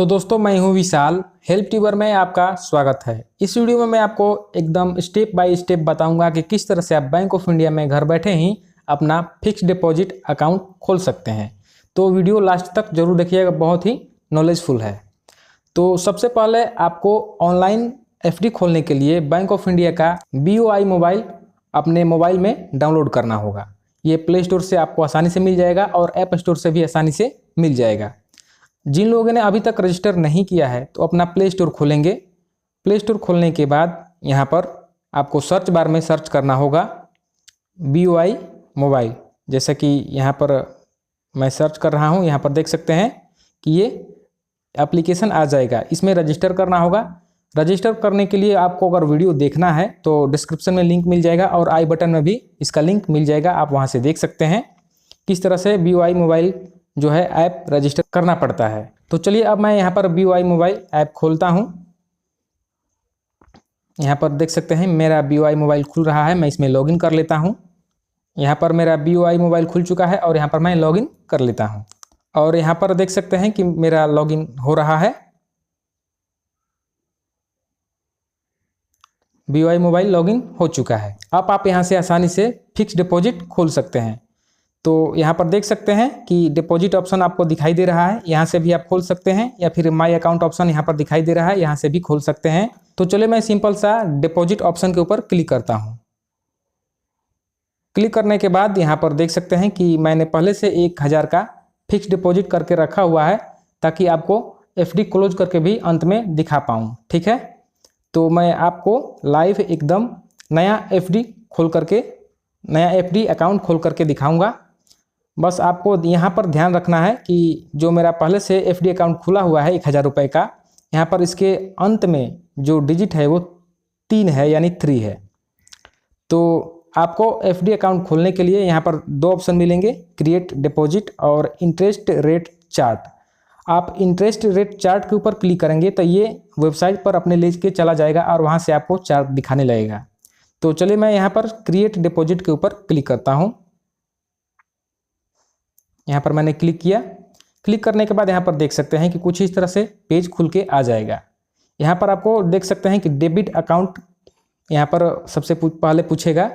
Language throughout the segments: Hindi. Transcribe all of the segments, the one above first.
तो दोस्तों मैं हूं विशाल। हेल्प ट्यूबर में आपका स्वागत है। इस वीडियो में मैं आपको एकदम स्टेप बाय स्टेप बताऊंगा कि किस तरह से आप बैंक ऑफ इंडिया में घर बैठे ही अपना फिक्स डिपॉजिट अकाउंट खोल सकते हैं। तो वीडियो लास्ट तक जरूर देखिएगा, बहुत ही नॉलेजफुल है। तो सबसे पहले आपको ऑनलाइन एफडी खोलने के लिए बैंक ऑफ इंडिया का BOI मोबाइल अपने मोबाइल में डाउनलोड करना होगा। ये प्ले स्टोर से आपको आसानी से मिल जाएगा और ऐप स्टोर से भी आसानी से मिल जाएगा। जिन लोगों ने अभी तक रजिस्टर नहीं किया है तो अपना प्ले स्टोर खोलेंगे। प्ले स्टोर खोलने के बाद यहाँ पर आपको सर्च बार में सर्च करना होगा BOI मोबाइल। जैसा कि यहाँ पर मैं सर्च कर रहा हूँ, यहाँ पर देख सकते हैं कि ये एप्लीकेशन आ जाएगा। इसमें रजिस्टर करना होगा। रजिस्टर करने के लिए आपको अगर वीडियो देखना है तो डिस्क्रिप्शन में लिंक मिल जाएगा और आई बटन में भी इसका लिंक मिल जाएगा। आप वहाँ से देख सकते हैं किस तरह से BOI मोबाइल जो है ऐप रजिस्टर करना पड़ता है। तो चलिए अब मैं यहाँ पर BOI मोबाइल ऐप खोलता हूँ। यहाँ पर देख सकते हैं मेरा BOI मोबाइल खुल रहा है। मैं इसमें लॉगिन कर लेता हूँ। यहाँ पर मेरा BOI मोबाइल खुल चुका है और यहाँ पर मैं लॉगिन कर लेता हूँ। और यहाँ पर देख सकते हैं कि मेरा लॉगिन हो रहा है। BOI मोबाइल लॉगिन हो चुका है। अब आप यहाँ से आसानी से फिक्स डिपॉजिट खोल सकते हैं। तो यहाँ पर देख सकते हैं कि डिपॉजिट ऑप्शन आपको दिखाई दे रहा है, यहाँ से भी आप खोल सकते हैं, या फिर माय अकाउंट ऑप्शन यहाँ पर दिखाई दे रहा है, यहाँ से भी खोल सकते हैं। तो चलिए मैं सिंपल सा डिपॉजिट ऑप्शन के ऊपर क्लिक करता हूँ। क्लिक करने के बाद यहाँ पर देख सकते हैं कि मैंने पहले से 1000 का फिक्स डिपॉजिट करके रखा हुआ है, ताकि आपको FD क्लोज करके भी अंत में दिखा पाऊँ। ठीक है, तो मैं आपको लाइव एकदम नया FD अकाउंट खोल करके दिखाऊँगा। बस आपको यहाँ पर ध्यान रखना है कि जो मेरा पहले से FD अकाउंट खुला हुआ है 1000 रुपये का, यहाँ पर इसके अंत में जो डिजिट है वो 3 है, यानी 3 है। तो आपको FD अकाउंट खोलने के लिए यहाँ पर 2 ऑप्शन मिलेंगे, क्रिएट डिपॉजिट और इंटरेस्ट रेट चार्ट। आप इंटरेस्ट रेट चार्ट के ऊपर क्लिक करेंगे तो ये वेबसाइट पर अपने ले के चला जाएगा और वहाँ से आपको चार्ट दिखाने लगेगा। तो चलिए मैं यहाँ पर क्रिएट डिपॉजिट के ऊपर क्लिक करता हूँ। यहाँ पर मैंने क्लिक किया। क्लिक करने के बाद यहाँ पर देख सकते हैं कि कुछ इस तरह से पेज खुल के आ जाएगा। यहाँ पर आपको देख सकते हैं कि डेबिट अकाउंट यहाँ पर सबसे पहले पूछेगा,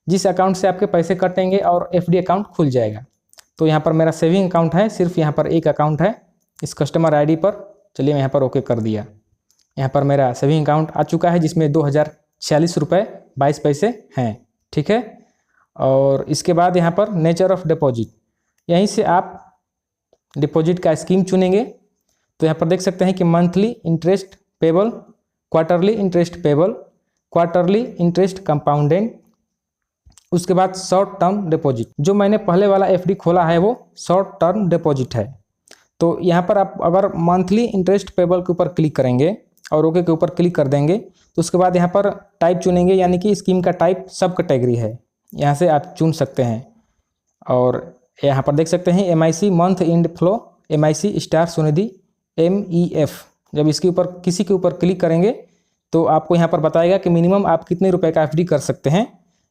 जिस अकाउंट से आपके पैसे कटेंगे, और FD अकाउंट खुल जाएगा। तो यहाँ पर मेरा सेविंग अकाउंट है, सिर्फ यहाँ पर एक अकाउंट है इस कस्टमर ID पर। चलिए मैं यहाँ पर ओके कर दिया। यहाँ पर मेरा सेविंग अकाउंट आ चुका है जिसमें 2046 रुपये 22 पैसे हैं। ठीक है, और इसके बाद यहाँ पर नेचर ऑफ डिपॉजिट, यहीं से आप डिपॉजिट का स्कीम चुनेंगे। तो यहाँ पर देख सकते हैं कि monthly interest payable, quarterly interest payable, quarterly interest compounded, उसके बाद शॉर्ट टर्म डिपॉजिट। जो मैंने पहले वाला FD खोला है वो शॉर्ट टर्म डिपॉजिट है। तो यहाँ पर आप अगर मंथली इंटरेस्ट पेबल के ऊपर क्लिक करेंगे और ओके के ऊपर क्लिक कर देंगे तो उसके बाद यहाँ पर टाइप चुनेंगे, यानी कि स्कीम का टाइप सब कैटेगरी है, यहाँ से आप चुन सकते हैं। और यहाँ पर देख सकते हैं MIC month and flow, MIC star Sunidhi, MEF। जब इसके ऊपर किसी के ऊपर क्लिक करेंगे तो आपको यहाँ पर बताएगा कि मिनिमम आप कितने रुपए का FD कर सकते हैं।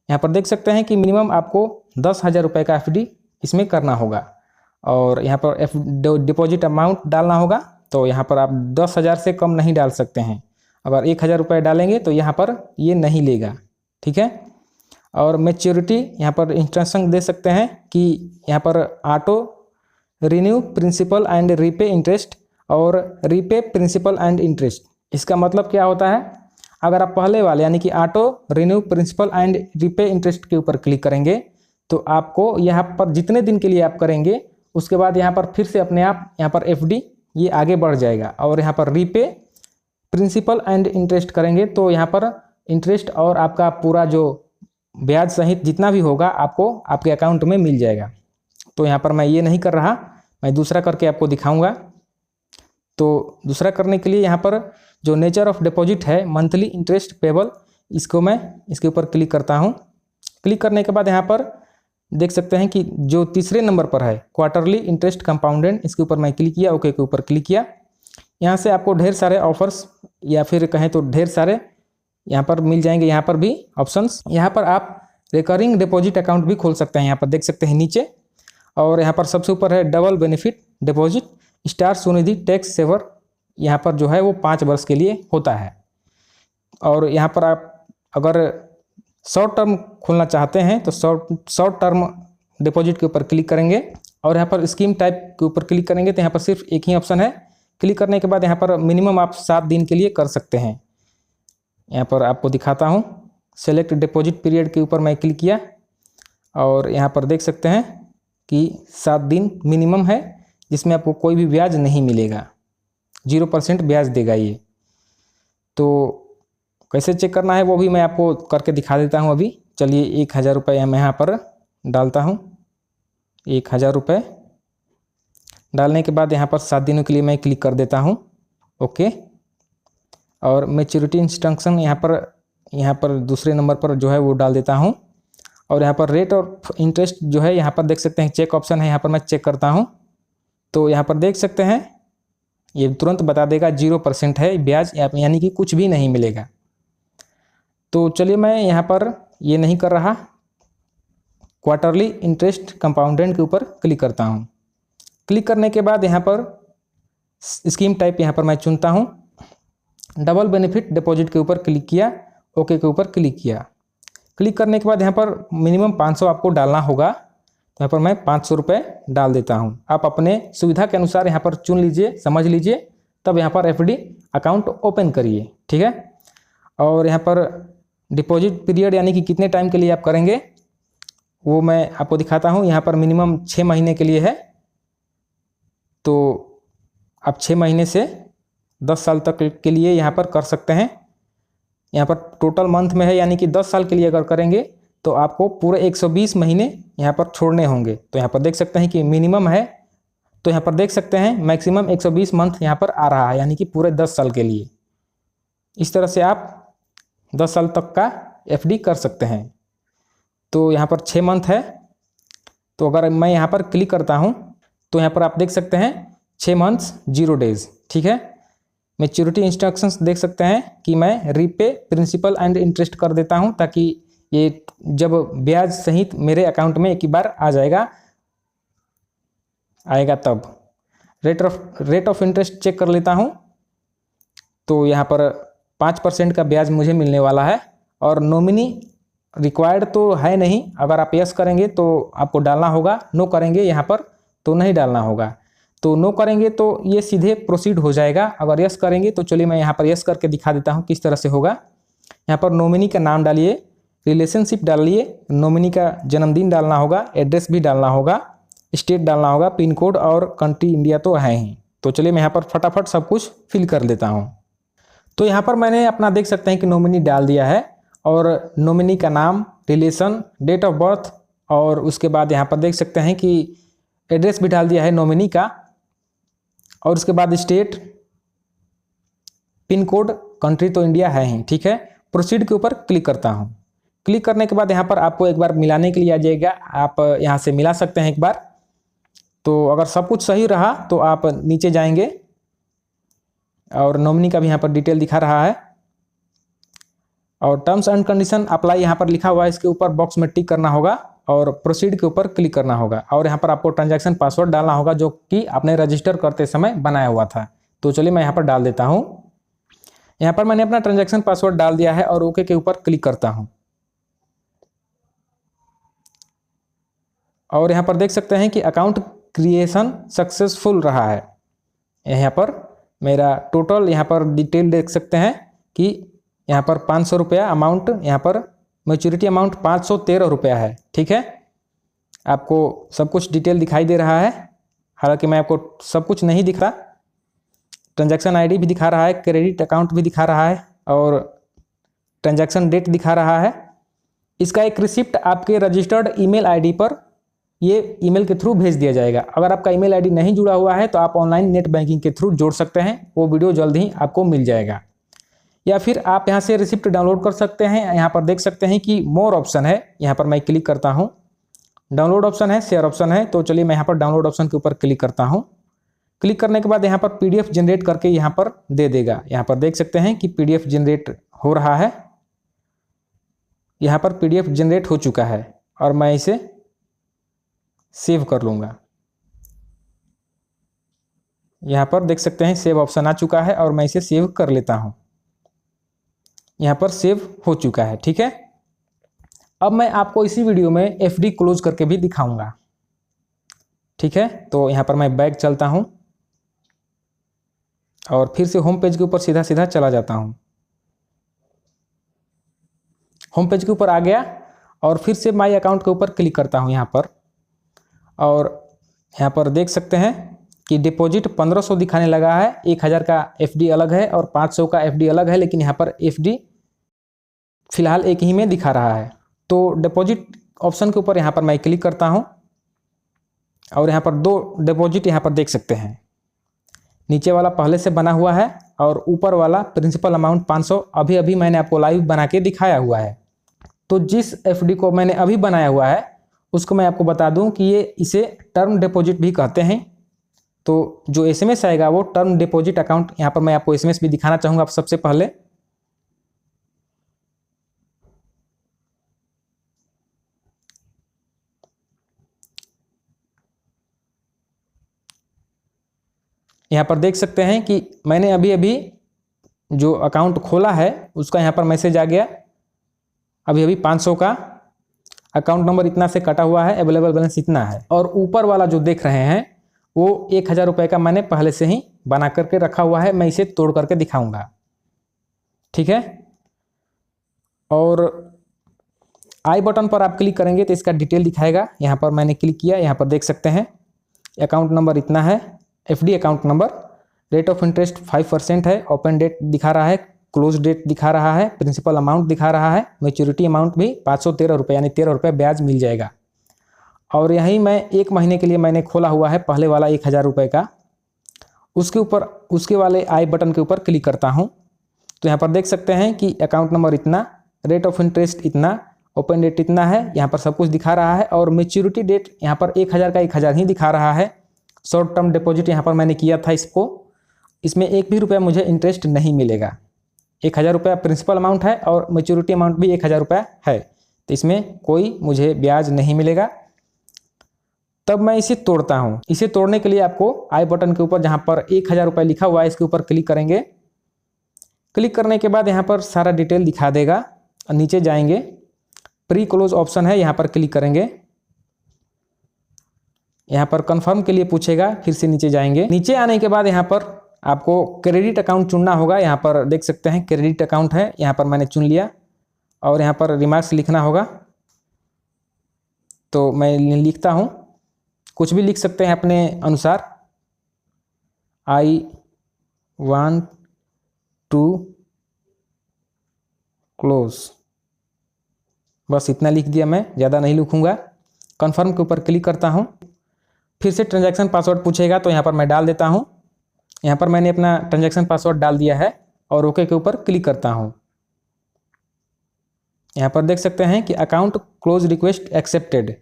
यहाँ पर देख सकते हैं कि मिनिमम आपको 10,000 रुपये का FD इसमें करना होगा, और यहाँ पर डिपॉजिट अमाउंट डालना होगा। तो यहाँ पर आप 10,000 से कम नहीं डाल सकते हैं। अगर 1,000 रुपये डालेंगे तो यहाँ पर ये नहीं लेगा। ठीक है, और मैच्योरिटी यहाँ पर इंस्ट्रक्शन दे सकते हैं कि यहाँ पर auto renew principal and repay interest और रीपे प्रिंसिपल एंड इंटरेस्ट। इसका मतलब क्या होता है, अगर आप पहले वाले यानी कि auto renew principal and repay interest के ऊपर क्लिक करेंगे तो आपको यहाँ पर जितने दिन के लिए आप करेंगे उसके बाद यहाँ पर फिर से अपने आप यहाँ पर FD ये आगे बढ़ जाएगा। और यहाँ पर रीपे प्रिंसिपल एंड इंटरेस्ट करेंगे तो यहाँ पर इंटरेस्ट और आपका पूरा जो ब्याज सहित जितना भी होगा आपको आपके अकाउंट में मिल जाएगा। तो यहाँ पर मैं ये नहीं कर रहा, मैं दूसरा करके आपको दिखाऊंगा। तो दूसरा करने के लिए यहाँ पर जो नेचर ऑफ डिपॉजिट है मंथली इंटरेस्ट पेबल, इसको मैं इसके ऊपर क्लिक करता हूँ। क्लिक करने के बाद यहाँ पर देख सकते हैं कि जो तीसरे नंबर पर है क्वार्टरली इंटरेस्ट कंपाउंडेड, इसके ऊपर मैं क्लिक किया, ओके के ऊपर क्लिक किया। यहाँ से आपको ढेर सारे ऑफर्स या फिर कहें तो ढेर सारे यहाँ पर मिल जाएंगे। यहाँ पर भी ऑप्शंस, यहाँ पर आप रिकरिंग डिपॉजिट अकाउंट भी खोल सकते हैं, यहाँ पर देख सकते हैं नीचे। और यहाँ पर सबसे ऊपर है double benefit deposit, star Sunidhi tax saver यहाँ पर जो है वो 5 वर्ष के लिए होता है। और यहाँ पर आप अगर शॉर्ट टर्म खोलना चाहते हैं तो शॉर्ट टर्म डिपॉजिट के ऊपर क्लिक करेंगे और यहाँ पर स्कीम टाइप के ऊपर क्लिक करेंगे तो यहाँ पर सिर्फ एक ही ऑप्शन है। क्लिक करने के बाद यहाँ पर मिनिमम आप 7 दिन के लिए कर सकते हैं। यहाँ पर आपको दिखाता हूँ, सेलेक्ट डिपॉजिट पीरियड के ऊपर मैं क्लिक किया और यहाँ पर देख सकते हैं कि 7 दिन मिनिमम है, जिसमें आपको कोई भी ब्याज नहीं मिलेगा, 0% ब्याज देगा ये। तो कैसे चेक करना है वो भी मैं आपको करके दिखा देता हूँ अभी। चलिए 1000 रुपये मैं यहाँ पर डालता हूँ। 1000 रुपये डालने के बाद यहाँ पर 7 दिनों के लिए मैं क्लिक कर देता हूँ, ओके। और मैच्योरिटी इंस्ट्रक्शन यहाँ पर दूसरे नंबर पर जो है वो डाल देता हूँ। और यहाँ पर रेट ऑफ इंटरेस्ट जो है यहाँ पर देख सकते हैं चेक ऑप्शन है, यहाँ पर मैं चेक करता हूँ तो यहाँ पर देख सकते हैं ये तुरंत बता देगा 0% है ब्याज, यानी कि कुछ भी नहीं मिलेगा। तो चलिए मैं यहाँ पर ये नहीं कर रहा, क्वार्टरली इंटरेस्ट कंपाउंडेंट के ऊपर क्लिक करता हूँ। क्लिक करने के बाद यहाँ पर स्कीम टाइप यहाँ पर मैं चुनता हूँ, डबल बेनिफिट डिपॉजिट के ऊपर क्लिक किया, ओके के ऊपर क्लिक किया। क्लिक करने के बाद यहाँ पर मिनिमम 500 आपको डालना होगा, तो यहाँ पर मैं 500 रुपये डाल देता हूँ। आप अपने सुविधा के अनुसार यहाँ पर चुन लीजिए, समझ लीजिए, तब यहाँ पर एफडी अकाउंट ओपन करिए, ठीक है। और यहाँ पर डिपॉजिट पीरियड यानी कि कितने टाइम के लिए आप करेंगे वो मैं आपको दिखाता हूँ। यहाँ पर मिनिमम 6 महीने के लिए है, तो आप 6 महीने से 10 साल तक के लिए यहाँ पर कर सकते हैं। यहाँ पर टोटल मंथ में है, यानी कि 10 साल के लिए अगर करेंगे तो आपको पूरे 120 महीने यहाँ पर छोड़ने होंगे। तो यहाँ पर देख सकते हैं कि मिनिमम है, तो यहाँ पर देख सकते हैं मैक्सिमम 120 मंथ यहाँ पर आ रहा है, यानी कि पूरे 10 साल के लिए। इस तरह से आप 10 साल तक का एफडी कर सकते हैं। तो यहाँ पर 6 मंथ है, तो अगर मैं यहाँ पर क्लिक करता हूँ तो यहाँ पर आप देख सकते हैं 6 मंथ्स 0 डेज, ठीक है। मैच्योरिटी इंस्ट्रक्शंस देख सकते हैं कि मैं रीपे प्रिंसिपल एंड इंटरेस्ट कर देता हूँ, ताकि ये जब ब्याज सहित मेरे अकाउंट में एक ही बार आ आएगा तब। रेट ऑफ इंटरेस्ट चेक कर लेता हूँ, तो यहाँ पर 5% का ब्याज मुझे मिलने वाला है। और नॉमिनी रिक्वायर्ड तो है नहीं, अगर आप यस करेंगे तो आपको डालना होगा, नो करेंगे यहाँ पर तो नहीं डालना होगा। तो नो करेंगे तो ये सीधे प्रोसीड हो जाएगा, अगर यस करेंगे तो चलिए मैं यहाँ पर यस करके दिखा देता हूँ किस तरह से होगा। यहाँ पर नॉमिनी का नाम डालिए, रिलेशनशिप डालिए, नॉमिनी का जन्मदिन डालना होगा, एड्रेस भी डालना होगा, स्टेट डालना होगा, पिन कोड और कंट्री इंडिया तो है ही। तो चलिए मैं यहाँ पर फटाफट सब कुछ फिल कर लेता हूँ। तो यहाँ पर मैंने अपना देख सकते हैं कि नॉमिनी डाल दिया है, और नॉमिनी का नाम, रिलेशन, डेट ऑफ बर्थ, और उसके बाद यहाँ पर देख सकते हैं कि एड्रेस भी डाल दिया है नॉमिनी का, और उसके बाद स्टेट, पिन कोड, कंट्री तो इंडिया है ही, ठीक है। प्रोसीड के ऊपर क्लिक करता हूँ। क्लिक करने के बाद यहाँ पर आपको एक बार मिलाने के लिए आ जाएगा, आप यहाँ से मिला सकते हैं एक बार। तो अगर सब कुछ सही रहा तो आप नीचे जाएंगे और नॉमिनी का भी यहाँ पर डिटेल दिखा रहा है, और टर्म्स एंड कंडीशन अप्लाई यहाँ पर लिखा हुआ है, इसके ऊपर बॉक्स में टिक करना होगा और प्रोसीड के ऊपर क्लिक करना होगा। और यहाँ पर आपको ट्रांजैक्शन पासवर्ड डालना होगा, जो कि आपने रजिस्टर करते समय बनाया हुआ था। तो चलिए मैं यहाँ पर डाल देता हूँ। यहाँ पर मैंने अपना ट्रांजैक्शन पासवर्ड डाल दिया है और ओके के ऊपर क्लिक करता हूँ। और यहाँ पर देख सकते हैं कि अकाउंट क्रिएशन सक्सेसफुल रहा है। यहाँ पर मेरा टोटल यहाँ पर डिटेल देख सकते हैं कि यहाँ पर 500 रुपया अमाउंट, यहाँ पर मैच्योरिटी अमाउंट 513 रुपया है, ठीक है। आपको सब कुछ डिटेल दिखाई दे रहा है, हालांकि मैं आपको सब कुछ नहीं दिख रहा। ट्रांजैक्शन आईडी भी दिखा रहा है, क्रेडिट अकाउंट भी दिखा रहा है, और ट्रांजैक्शन डेट दिखा रहा है। इसका एक रिसिप्ट आपके रजिस्टर्ड ईमेल आईडी पर ये ईमेल के थ्रू भेज दिया जाएगा। अगर आपका ईमेल आईडी नहीं जुड़ा हुआ है तो आप ऑनलाइन नेट बैंकिंग के थ्रू जोड़ सकते हैं, वो वीडियो जल्द ही आपको मिल जाएगा। या फिर आप यहाँ से रिसिप्ट डाउनलोड कर सकते हैं। यहाँ पर देख सकते हैं कि मोर ऑप्शन है, यहाँ पर मैं क्लिक करता हूँ। डाउनलोड ऑप्शन है, शेयर ऑप्शन है, तो चलिए मैं यहाँ पर डाउनलोड ऑप्शन के ऊपर क्लिक करता हूँ। क्लिक करने के बाद यहाँ पर पीडीएफ जनरेट करके यहाँ पर दे देगा। यहाँ पर देख सकते हैं कि पीडीएफ जनरेट हो रहा है। यहाँ पर पीडीएफ जनरेट हो चुका है और मैं इसे सेव कर लूँगा। यहाँ पर देख सकते हैं सेव ऑप्शन आ चुका है और मैं इसे सेव कर लेता हूँ। यहाँ पर सेव हो चुका है। ठीक है, अब मैं आपको इसी वीडियो में एफडी क्लोज करके भी दिखाऊंगा। ठीक है, तो यहाँ पर मैं बैक चलता हूँ और फिर से होम पेज के ऊपर सीधा सीधा चला जाता हूँ। होम पेज के ऊपर आ गया और फिर से माई अकाउंट के ऊपर क्लिक करता हूँ यहाँ पर, और यहाँ पर देख सकते हैं कि डिपॉजिट 1500 दिखाने लगा है। 1000 का एफडी अलग है और 500 का एफडी अलग है, लेकिन यहाँ पर एफडी फिलहाल एक ही में दिखा रहा है। तो डिपॉजिट ऑप्शन के ऊपर यहाँ पर मैं क्लिक करता हूँ और यहाँ पर 2 डिपॉजिट यहाँ पर देख सकते हैं। नीचे वाला पहले से बना हुआ है और ऊपर वाला प्रिंसिपल अमाउंट 500 अभी अभी मैंने आपको लाइव बना के दिखाया हुआ है। तो जिस एफडी को मैंने अभी बनाया हुआ है उसको मैं आपको बता दूं कि इसे टर्म डिपॉजिट भी कहते हैं। तो जो एसएमएस आएगा वो टर्म डिपॉजिट अकाउंट, यहाँ पर मैं आपको एसएमएस भी दिखाना चाहूँगा। आप सबसे पहले यहाँ पर देख सकते हैं कि मैंने अभी अभी जो अकाउंट खोला है उसका यहाँ पर मैसेज आ गया। अभी अभी 500 का अकाउंट नंबर इतना से कटा हुआ है, अवेलेबल बैलेंस इतना है। और ऊपर वाला जो देख रहे हैं वो 1000 रुपये का मैंने पहले से ही बना करके रखा हुआ है। मैं इसे तोड़ करके दिखाऊंगा। ठीक है, और आई बटन पर आप क्लिक करेंगे तो इसका डिटेल दिखाएगा। यहाँ पर मैंने क्लिक किया, यहाँ पर देख सकते हैं अकाउंट नंबर इतना है, FD account number, rate of interest 5% है, ओपन डेट दिखा रहा है, क्लोज डेट दिखा रहा है, प्रिंसिपल अमाउंट दिखा रहा है, मैच्योरिटी अमाउंट भी 513 रुपये यानी 13 रुपये ब्याज मिल जाएगा। और यही मैं 1 महीने के लिए मैंने खोला हुआ है पहले वाला 1000 रुपये का। उसके ऊपर उसके वाले आई बटन के ऊपर क्लिक करता हूँ तो यहाँ पर देख सकते हैं कि अकाउंट नंबर इतना, रेट ऑफ इंटरेस्ट इतना, ओपन डेट इतना है, यहाँ पर सब कुछ दिखा रहा है। और मैच्योरिटी डेट यहाँ पर 1000 का 1000 ही दिखा रहा है। शॉर्ट टर्म डिपॉजिट यहाँ पर मैंने किया था इसको, इसमें 1 भी रुपया मुझे इंटरेस्ट नहीं मिलेगा। 1000 रुपया प्रिंसिपल अमाउंट है और मैच्योरिटी अमाउंट भी 1000 रुपया है, तो इसमें कोई मुझे ब्याज नहीं मिलेगा। तब मैं इसे तोड़ता हूँ। इसे तोड़ने के लिए आपको आई बटन के ऊपर जहाँ पर 1000 रुपया लिखा हुआ है इसके ऊपर क्लिक करेंगे। क्लिक करने के बाद यहाँ पर सारा डिटेल दिखा देगा। नीचे जाएंगे, प्री क्लोज ऑप्शन है, यहाँ पर क्लिक करेंगे। यहाँ पर कंफर्म के लिए पूछेगा, फिर से नीचे जाएंगे। नीचे आने के बाद यहाँ पर आपको क्रेडिट अकाउंट चुनना होगा। यहाँ पर देख सकते हैं क्रेडिट अकाउंट है, यहाँ पर मैंने चुन लिया। और यहाँ पर रिमार्क्स लिखना होगा, तो मैं लिखता हूँ। कुछ भी लिख सकते हैं अपने अनुसार। आई वांट टू क्लोज, बस इतना लिख दिया, मैं ज़्यादा नहीं लिखूँगा। कन्फर्म के ऊपर क्लिक करता हूँ। फिर से ट्रांजैक्शन पासवर्ड पूछेगा, तो यहाँ पर मैं डाल देता हूँ। यहाँ पर मैंने अपना ट्रांजैक्शन पासवर्ड डाल दिया है और ओके के ऊपर क्लिक करता हूँ। यहाँ पर देख सकते हैं कि अकाउंट क्लोज रिक्वेस्ट एक्सेप्टेड,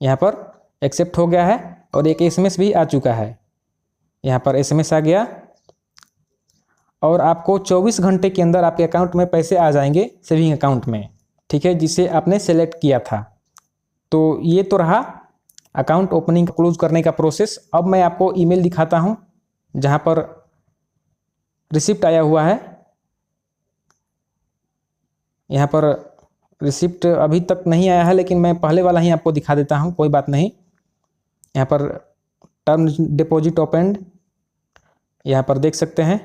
यहाँ पर एक्सेप्ट हो गया है और एक एसएमएस भी आ चुका है। यहाँ पर एसएमएस आ गया और आपको 24 घंटे के अंदर आपके अकाउंट में पैसे आ जाएंगे, सेविंग अकाउंट में। ठीक है, जिसे आपने सेलेक्ट किया था। तो ये तो रहा अकाउंट ओपनिंग क्लोज करने का प्रोसेस। अब मैं आपको ईमेल दिखाता हूँ जहाँ पर रिसिप्ट आया हुआ है। यहाँ पर रिसिप्ट अभी तक नहीं आया है, लेकिन मैं पहले वाला ही आपको दिखा देता हूँ, कोई बात नहीं। यहाँ पर टर्म डिपॉजिट ओपनड, यहाँ पर देख सकते हैं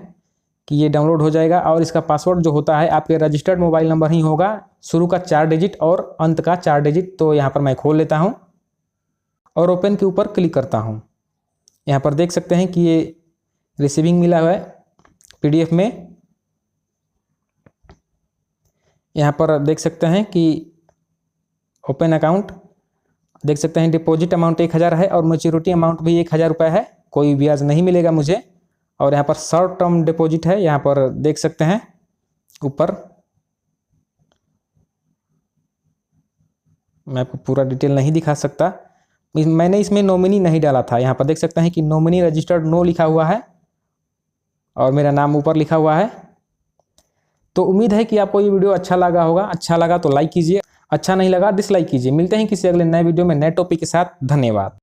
कि ये डाउनलोड हो जाएगा। और इसका पासवर्ड जो होता है आपके रजिस्टर्ड मोबाइल नंबर ही होगा, शुरू का 4 डिजिट और अंत का 4 डिजिट। तो यहाँ पर मैं खोल लेता हूँ और ओपन के ऊपर क्लिक करता हूँ। यहाँ पर देख सकते हैं कि ये रिसीविंग मिला हुआ है पीडीएफ में। यहाँ पर देख सकते हैं कि ओपन अकाउंट, देख सकते हैं डिपॉजिट अमाउंट 1000 है और मैच्योरिटी अमाउंट भी 1000 रुपये है, कोई ब्याज नहीं मिलेगा मुझे। और यहाँ पर शॉर्ट टर्म डिपॉजिट है, यहाँ पर देख सकते हैं ऊपर। मैं आपको पूरा डिटेल नहीं दिखा सकता, मैंने इसमें नॉमिनी नहीं डाला था। यहाँ पर देख सकते हैं कि नॉमिनी रजिस्टर्ड नो लिखा हुआ है और मेरा नाम ऊपर लिखा हुआ है। तो उम्मीद है कि आपको ये वीडियो अच्छा लगा होगा। अच्छा लगा तो लाइक कीजिए, अच्छा नहीं लगा डिसलाइक कीजिए। मिलते हैं किसी अगले नए वीडियो में नए टॉपिक के साथ। धन्यवाद।